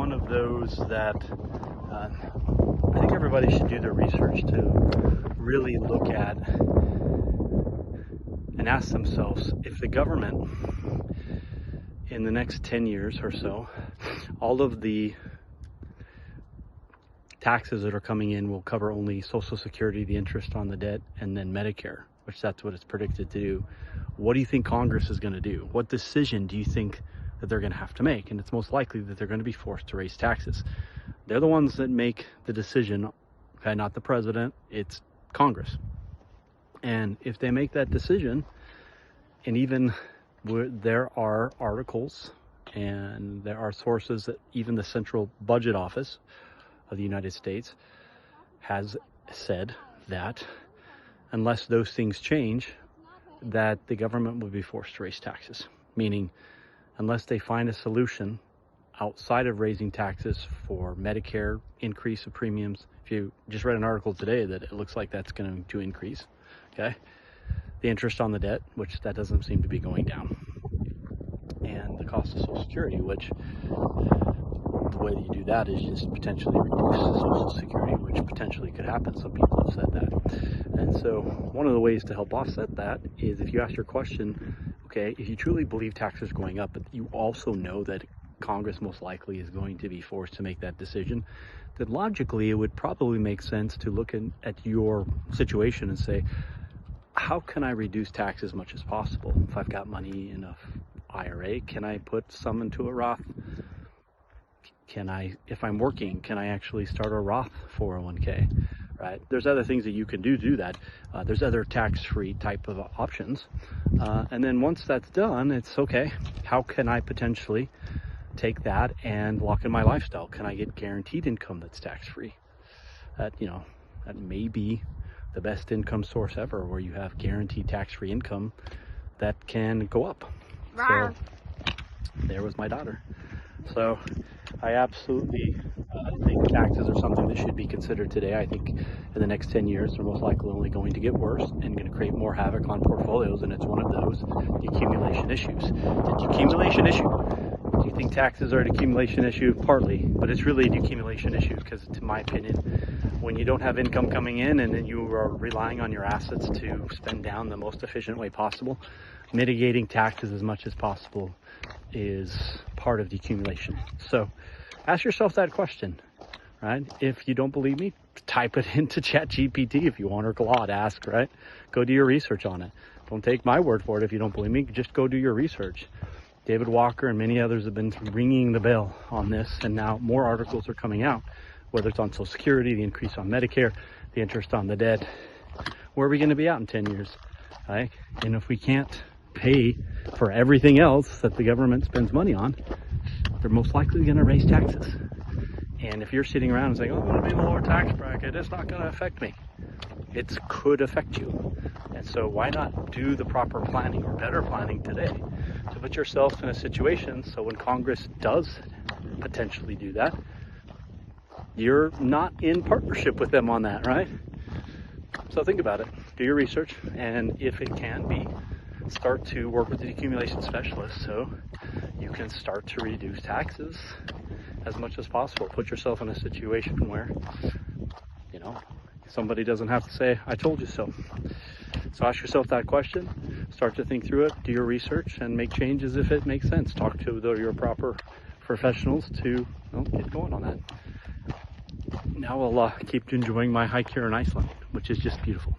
one of those that I think everybody should do their research to really look at and ask themselves if the government in the next 10 years or so, all of the taxes that are coming in will cover only Social Security, the interest on the debt, and then Medicare, which that's what it's predicted to do. What do you think Congress is going to do? What decision do you think that they're going to have to make? And it's most likely that they're going to be forced to raise taxes. They're the ones that make the decision, okay, not the president, it's Congress. And if they make that decision, and even there are articles and there are sources that even the Central Budget Office of the United States has said that unless those things change, that the government will be forced to raise taxes. Meaning, unless they find a solution outside of raising taxes for Medicare, increase of premiums. If you just read an article today that it looks like that's going to increase, okay? The interest on the debt, which that doesn't seem to be going down. And the cost of Social Security, which the way that you do that is just potentially reduce Social Security, which potentially could happen. Some people have said that. And so one of the ways to help offset that is if you ask your question, okay, if you truly believe taxes are going up, but you also know that Congress most likely is going to be forced to make that decision, then logically it would probably make sense to look at your situation and say, how can I reduce tax as much as possible? If I've got money in a IRA, can I put some into a Roth? Can I, if I'm working, can I actually start a Roth 401k, right? There's other things that you can do that. There's other tax-free type of options. And then once that's done, it's okay, how can I potentially take that and lock in my lifestyle? Can I get guaranteed income that's tax-free? That may be the best income source ever, where you have guaranteed tax-free income that can go up. So there was my daughter. So I absolutely think taxes are something that should be considered today. I think in the next 10 years, they're most likely only going to get worse and going to create more havoc on portfolios, and it's one of those decumulation issues. The decumulation issue. Do you think taxes are a decumulation issue? Partly, but it's really a decumulation issue because, in my opinion, when you don't have income coming in and then you are relying on your assets to spend down the most efficient way possible, mitigating taxes as much as possible is part of decumulation. So ask yourself that question, right? If you don't believe me, type it into ChatGPT if you want, or Claude, ask, right? Go do your research on it. Don't take my word for it if you don't believe me, just go do your research. David Walker and many others have been ringing the bell on this, and now more articles are coming out, whether it's on Social Security, the increase on Medicare, the interest on the debt. Where are we going to be out in 10 years, right? And if we can't pay for everything else that the government spends money on, they're most likely going to raise taxes. And if you're sitting around and saying, oh, I'm going to be in the lower tax bracket, it's not going to affect me. It could affect you. And so why not do the proper planning or better planning today to put yourself in a situation so when Congress does potentially do that, you're not in partnership with them on that, right? So think about it, do your research, and if it can be, start to work with the decumulation specialist so you can start to reduce taxes as much as possible. Put yourself in a situation where, somebody doesn't have to say, I told you so. So ask yourself that question, start to think through it, do your research, and make changes if it makes sense. Talk to your proper professionals to get going on that. Now I'll keep enjoying my hike here in Iceland, which is just beautiful.